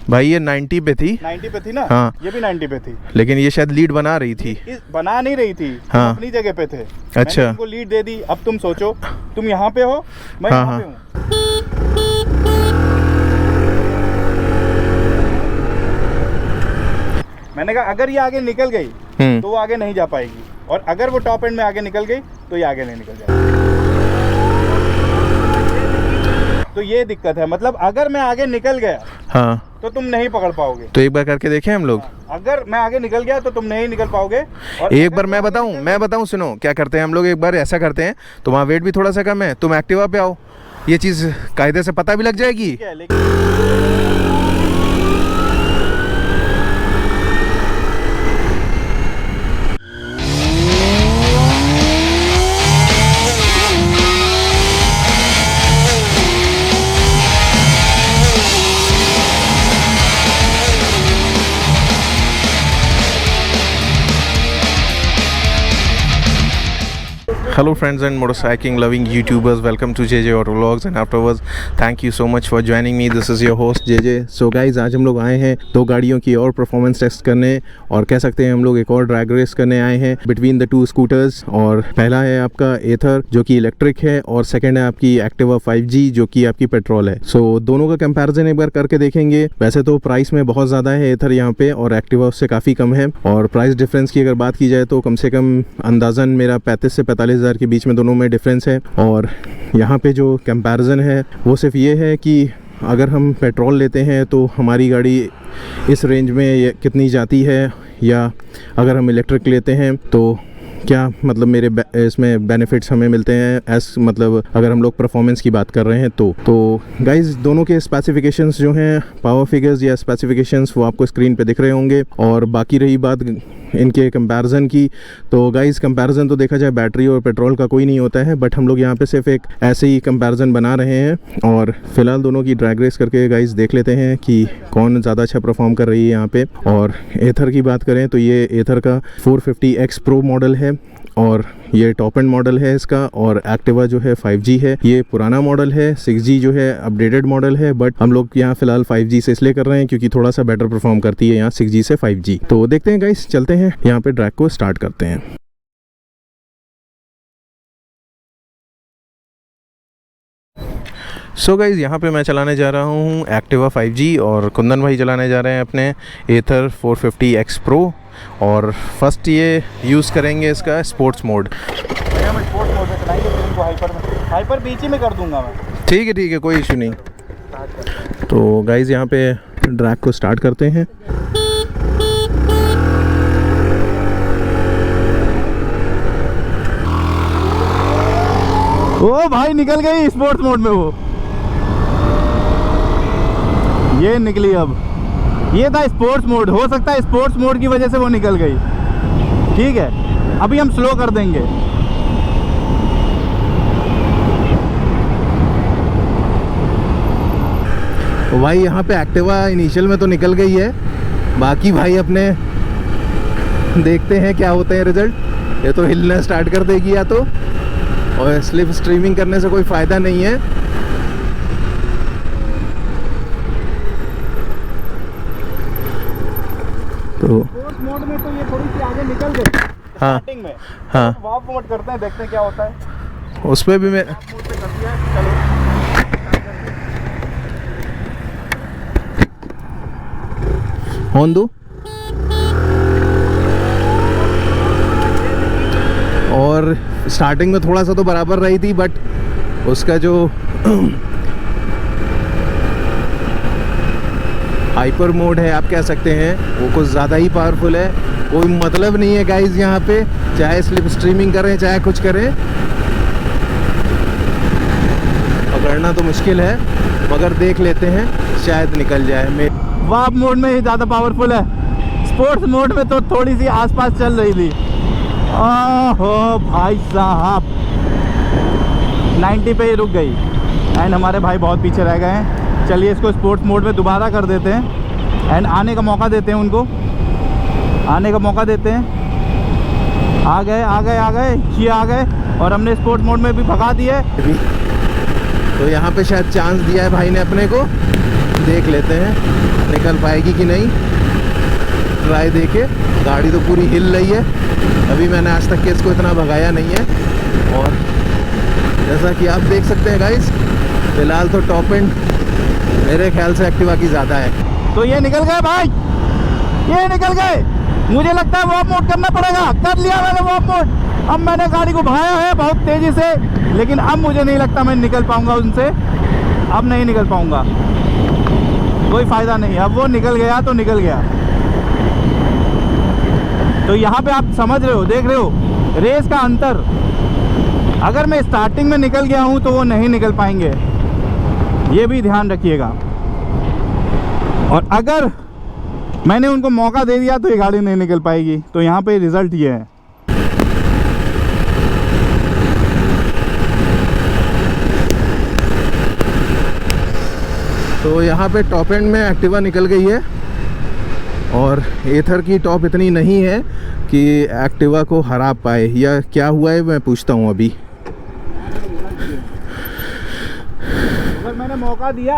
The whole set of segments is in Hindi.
भाई ये 90 पे थी। 90 पे थी ना? हाँ, ये भी 90 पे थी, लेकिन ये शायद लीड बना रही थी। बना नहीं रही थी। हाँ, अपनी जगह पे थे। अच्छा, मैंने तुमको लीड दे दी। अब तुम सोचो, तुम यहाँ पे हो, मैं हाँ, यहाँ पे हूँ। मैंने कहा अगर ये आगे निकल गई तो वो आगे नहीं जा पाएगी, और अगर वो टॉप एंड में आगे निकल गई तो ये आगे नहीं निकल जाएगी। तो ये दिक्कत है, मतलब अगर मैं आगे निकल गया हाँ, तो तुम नहीं पकड़ पाओगे। तो एक बार करके देखें हम लोग। अगर मैं आगे निकल गया तो तुम नहीं निकल पाओगे। और एक बार मैं बताऊं, सुनो क्या करते हैं हम लोग। एक बार ऐसा करते हैं, तुम्हारा वेट भी थोड़ा सा कम है, तुम एक्टिवा पे आओ, ये चीज़ कायदे से पता भी लग जाएगी। Hello friends and motorcycling loving YouTubers, welcome to JJ Auto Vlogs and afterwards thank you so much for joining me. This is your host JJ. So guys, आज हम लोग आए हैं दो गाड़ियों की और परफॉर्मेंस टेस्ट करने, और कह सकते हैं हम लोग एक और ड्रैग रेस करने आए हैं बिटवीन द टू स्कूटर्स। और पहला है आपका एथर जो कि इलेक्ट्रिक है, और सेकंड है आपकी एक्टिवा 5G जो कि आपकी पेट्रोल है। सो दोनों का कंपैरिजन एक बार करके देखेंगे। वैसे तो प्राइस में बहुत ज़्यादा है एथर यहाँ पे, और एक्टिवा उससे काफ़ी कम है। और प्राइस डिफरेंस की अगर बात की जाए तो कम से कम अंदाज़न मेरा 35 से 45 हज़ार के बीच में दोनों में डिफरेंस है। और यहाँ पे जो कंपैरिजन है वो सिर्फ ये है कि अगर हम पेट्रोल लेते हैं तो हमारी गाड़ी इस रेंज में कितनी जाती है, या अगर हम इलेक्ट्रिक लेते हैं तो क्या मतलब मेरे इसमें बेनिफिट्स हमें मिलते हैं, मतलब अगर हम लोग परफॉर्मेंस की बात कर रहे हैं तो गाइज दोनों के स्पेसिफिकेशंस जो हैं, पावर फिगर्स या स्पेसिफिकेशंस, वो आपको स्क्रीन पे दिख रहे होंगे। और बाकी रही बात इनके कंपैरिजन की, तो गाइज कंपैरिजन तो देखा जाए बैटरी और पेट्रोल का कोई नहीं होता है, बट हम लोग यहाँ पे सिर्फ एक ऐसे ही कंपैरिजन बना रहे हैं। और फिलहाल दोनों की ड्रैग रेस करके गाइज देख लेते हैं कि कौन ज़्यादा अच्छा परफॉर्म कर रही है यहाँ पे। और एथर की बात करें तो ये एथर का 450X Pro मॉडल है, और ये टॉप एंड मॉडल है इसका। और एक्टिवा जो है 5G है, ये पुराना मॉडल है। 6G जो है अपडेटेड मॉडल है, बट हम लोग यहाँ फिलहाल 5G से इसलिए कर रहे हैं क्योंकि थोड़ा सा बेटर परफॉर्म करती है यहाँ 6G से 5G। तो देखते हैं गाइस, चलते हैं यहाँ पे ट्रैक को स्टार्ट करते हैं। सो गाइज़, यहाँ पे मैं चलाने जा रहा हूँ एक्टिवा 5G, और कुंदन भाई चलाने जा रहे हैं अपने एथर 450X Pro। और फर्स्ट ये यूज़ करेंगे इसका स्पोर्ट्स मोड। भैया मैं स्पोर्ट्स मोड में चलाएंगे, फिर इनको हाइपर बीच ही में कर दूंगा मैं। ठीक है, कोई इशू नहीं। तो गाइज़ यहाँ पे ड्रैग को स्टार्ट करते हैं। ओ भाई निकल गई स्पोर्ट्स मोड में, वो ये निकली। अब ये था स्पोर्ट्स मोड, हो सकता है स्पोर्ट्स मोड की वजह से वो निकल गई। ठीक है, अभी हम स्लो कर देंगे। तो भाई यहाँ पे एक्टिवा इनिशियल में तो निकल गई है, बाकी भाई अपने देखते हैं क्या होते हैं रिजल्ट। ये तो हिलना स्टार्ट कर देगी या तो, और स्लिप स्ट्रीमिंग करने से कोई फ़ायदा नहीं है। तो स्पोर्ट्स मोड में तो ये थोड़ी सी आगे निकल गई स्टार्टिंग में। हाँ, वार्प मोड करते हैं, देखते हैं क्या होता है। उस पर भी मैं मोड पे कर दिया है, चलो ऑन दो। और स्टार्टिंग में थोड़ा सा तो बराबर रही थी, बट उसका जो हाइपर मोड है आप कह सकते हैं, वो कुछ ज़्यादा ही पावरफुल है। कोई मतलब नहीं है गाइज यहाँ पे, चाहे स्लिप स्ट्रीमिंग करें चाहे कुछ करें, पकड़ना तो मुश्किल है, मगर देख लेते हैं शायद निकल जाए। वार्प मोड में ही ज़्यादा पावरफुल है, स्पोर्ट्स मोड में तो थोड़ी सी आसपास चल रही थी। ओहो भाई साहब, 90 पे ही रुक गई, एंड हमारे भाई बहुत पीछे रह गए हैं। चलिए इसको स्पोर्ट्स मोड में दोबारा कर देते हैं, एंड आने का मौका देते हैं, उनको आने का मौका देते हैं। आ गए ये आ गए, और हमने स्पोर्ट्स मोड में भी भगा दिए। तो यहाँ पे शायद चांस दिया है भाई ने अपने को, देख लेते हैं निकल पाएगी कि नहीं। ट्राई देके, गाड़ी तो पूरी हिल रही है। अभी मैंने आज तक के इसको इतना भगाया नहीं है। और जैसा कि आप देख सकते हैं गाइस, फिलहाल तो टॉप एंड मेरे ख्याल से एक्टिवा की ज़्यादा है। तो ये निकल गए भाई, ये निकल गए। मुझे लगता है वॉर्म मोड करना पड़ेगा। कर लिया मैंने वॉर्म मोड। अब मैंने गाड़ी को भगाया है बहुत तेज़ी से, लेकिन अब मुझे नहीं लगता मैं निकल पाऊंगा उनसे। अब नहीं निकल पाऊंगा, कोई फ़ायदा नहीं। अब वो निकल गया तो निकल गया। तो यहाँ पे आप समझ रहे हो, देख रहे हो रेस का अंतर। अगर मैं स्टार्टिंग में निकल गया हूँ तो वो नहीं निकल पाएंगे, ये भी ध्यान रखिएगा। और अगर मैंने उनको मौका दे दिया तो ये गाड़ी नहीं निकल पाएगी। तो यहाँ पे रिज़ल्ट ये है। तो यहाँ पे टॉप एंड में एक्टिवा निकल गई है और एथर की टॉप इतनी नहीं है कि एक्टिवा को हरा पाए, या क्या हुआ है मैं पूछता हूँ अभी। अगर मैंने मौका दिया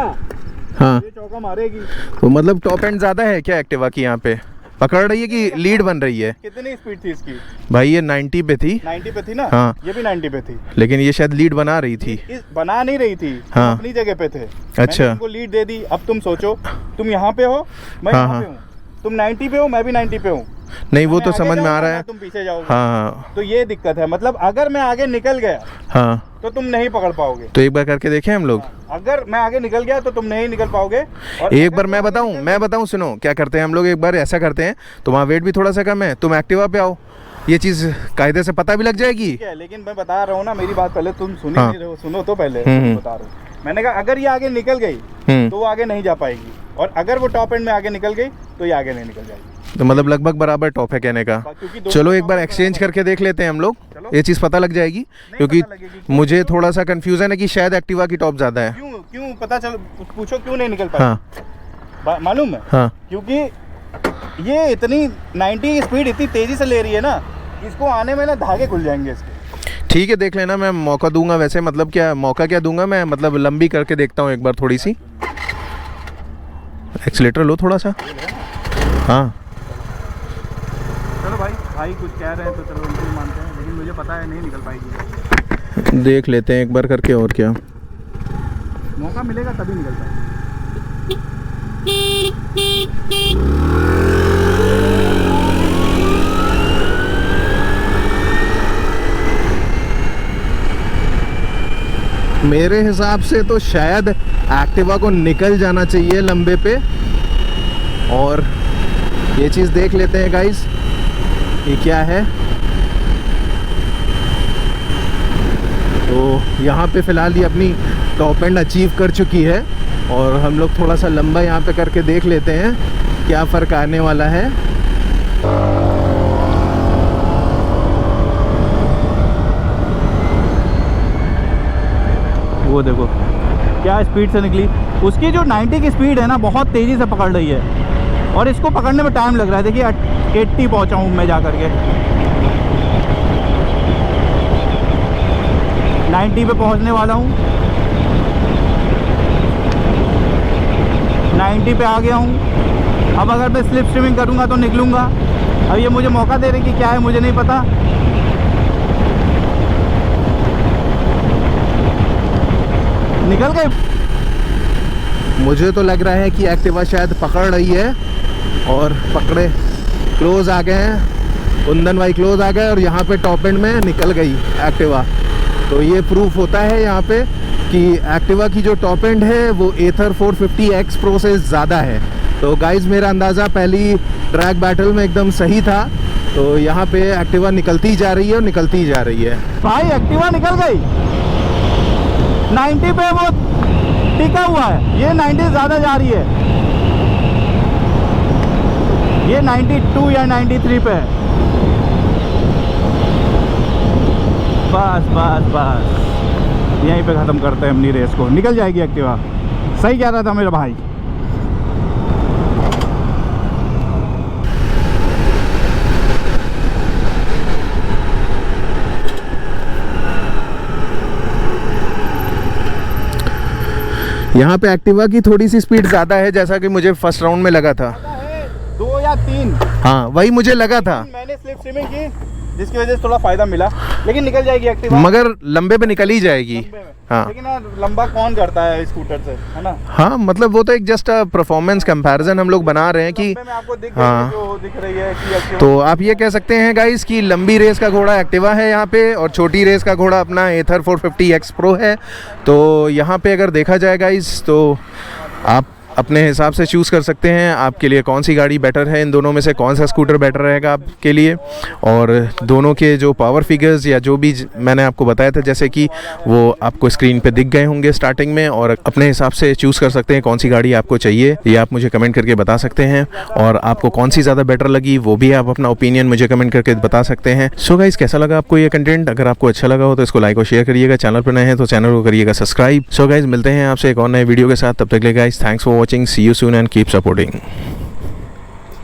हाँ, ये चौका मारेगी। तो मतलब टॉप एंड ज़्यादा है क्या एक्टिवा की? यहाँ पे पकड़ रही है कि लीड बन रही है? कितनी स्पीड थी इसकी? भाई ये 90 पे थी। 90 पे थी ना? हाँ। ये भी 90 पे थी, लेकिन ये शायद लीड बना रही थी। बना नहीं रही थी। हाँ। अपनी जगह पे थे। अच्छा। मैंने उनको लीड दे दी। अब तुम सोचो, तुम यहाँ पे हो, मैं हाँ, यहाँ हाँ। पे हूँ। तुम 90 पे हो, मैं भी 90 पे हूँ। नहीं वो मैं तो आगे समझ में आ जाऊंगा रहा ना, है। तुम पीछे जाओगे। हाँ तो ये दिक्कत है। मतलब अगर मैं आगे निकल गया हाँ, तो तुम नहीं पकड़ पाओगे। तो एक बार करके देखें हम लोग। अगर मैं आगे निकल गया तो तुम नहीं निकल पाओगे। और एक अगर बार तुम मैं आगे बताऊं, निकल मैं बताऊं, सुनो क्या करते हैं हम लोग। एक बार ऐसा करते हैं, तो वहाँ वेट भी थोड़ा सा कम है, तुम एक्टिवा पे आओ, ये चीज़ कायदे से पता भी लग जाएगी। ठीक है, लेकिन मैं बता रहा हूँ ना, मेरी बात पहले तुम सुन ही हाँ। नहीं रहे हो। सुनो तो पहले, हम्म। बता रहा हूँ। मैंने कहा अगर ये आगे निकल गई तो वो आगे नहीं जा पाएगी, और अगर वो टॉप एंड में आगे निकल गई तो ये आगे नहीं निकल जाएगी। तो मतलब लगभग बराबर टॉप है कहने का। क्योंकि दोनों चलो एक top बार एंड एक्सचेंज बराबर करके देख लेते हैं हम लोग, चलो। ये चीज़ पता लग जाएगी। क्योंकि पता लगेगी। मुझे थोड़ा सा कंफ्यूजन है कि शायद एक्टिवा की टॉप ज़्यादा है। क्यों क्यों पता चल, पूछो क्यों नहीं निकल पाई? हाँ मालूम है? हाँ, क्योंकि ये इतनी 90 की स्पीड इतनी तेजी से ले रही है ना, इसको आने में ना धागे खुल जाएंगे इसके। ठीक है, देख लेना, मैं मौका दूंगा। वैसे मतलब क्या मौका क्या दूंगा मैं, मतलब लंबी करके देखता हूँ एक बार थोड़ी सी। एक्सीलेटर लो थोड़ा सा। हाँ चलो भाई कुछ कह रहे हैं तो चलो उनको भी मानते हैं, लेकिन मुझे पता है नहीं निकल पाएगी। देख लेते हैं एक बार करके, और क्या। मौका मिलेगा तभी निकल पाएगी। मेरे हिसाब से तो शायद एक्टिवा को निकल जाना चाहिए लंबे पे। और ये चीज़ देख लेते हैं गाइस, ये क्या है। तो यहाँ पे फ़िलहाल ये अपनी टॉप एंड अचीव कर चुकी है, और हम लोग थोड़ा सा लंबा यहाँ पे करके देख लेते हैं क्या फ़र्क आने वाला है। वो देखो क्या स्पीड से निकली। उसकी जो 90 की स्पीड है ना, बहुत तेज़ी से पकड़ रही है, और इसको पकड़ने में टाइम लग रहा है। देखिए 80 पहुँचा हूँ मैं जा करके, 90 पे पहुँचने वाला हूँ, 90 पे आ गया हूँ। अब अगर मैं स्लिप स्ट्रीमिंग करूँगा तो निकलूँगा। अब ये मुझे मौका दे रहे कि क्या है मुझे नहीं पता। निकल गए। मुझे तो लग रहा है कि एक्टिवा शायद पकड़ रही है, और पकड़े क्लोज आ गए हैं, कुंदन भाई क्लोज आ गए, और यहाँ पे टॉप एंड में निकल गई एक्टिवा। तो ये प्रूफ होता है यहाँ पे कि एक्टिवा की जो टॉप एंड है वो एथर 450X प्रो से ज़्यादा है। तो गाइज मेरा अंदाज़ा पहली ट्रैक बैटल में एकदम सही था। तो यहाँ पे एक्टिवा निकलती जा रही है और निकलती जा रही है। भाई एक्टिवा निकल गई 90 पे, वो टिका हुआ है। ये 90 ज़्यादा जा रही है, ये 92 या 93 पे है। बस बस बस, यहीं पे ख़त्म करते हैं अपनी रेस को। निकल जाएगी एक्टिवा। सही कह रहा था मेरा भाई। यहाँ पे एक्टिवा की थोड़ी सी स्पीड ज़्यादा है, जैसा कि मुझे फर्स्ट राउंड में लगा था। 2 या 3, हाँ वही मुझे लगा था, मैंने स्लिप स्ट्रीमिंग की जिसकी वजह से थोड़ा फायदा मिला, लेकिन निकल जाएगी एक्टिवा, मगर लंबे पे निकल ही जाएगी। हाँ लेकिन यार लंबा कौन करता है स्कूटर से, है ना। हाँ, मतलब वो तो एक जस्ट परफॉर्मेंस कंपैरिजन हम लोग बना रहे हैं कि लंबे में आपको दिख हाँ। जो दिख रही है कि एक्टिवा, तो आप ये कह सकते हैं गाइस कि लंबी रेस का घोड़ा एक्टिवा है यहाँ पे, और छोटी रेस का घोड़ा अपना एथर 450X Pro है। तो यहाँ पे अगर देखा जाए गाइस तो आप अपने हिसाब से चूज़ कर सकते हैं आपके लिए कौन सी गाड़ी बेटर है, इन दोनों में से कौन सा स्कूटर बेटर रहेगा आपके लिए। और दोनों के जो पावर फिगर्स या जो भी मैंने आपको बताया था, जैसे कि वो आपको स्क्रीन पे दिख गए होंगे स्टार्टिंग में, और अपने हिसाब से चूज़ कर सकते हैं कौन सी गाड़ी आपको चाहिए। ये आप मुझे कमेंट करके बता सकते हैं, और आपको कौन सी ज़्यादा बेटर लगी वो भी आप अपना ओपिनियन मुझे कमेंट करके बता सकते हैं। सो गाइस, कैसा लगा आपको ये कंटेंट? अगर आपको अच्छा लगा हो तो इसको लाइक और शेयर करिएगा, चैनल पर नए हैं तो चैनल को करिएगा सब्सक्राइब। सो गाइस, मिलते हैं आपसे एक और नए वीडियो के साथ, तब तक के लिए guys thanks for watching, see you soon and keep supporting.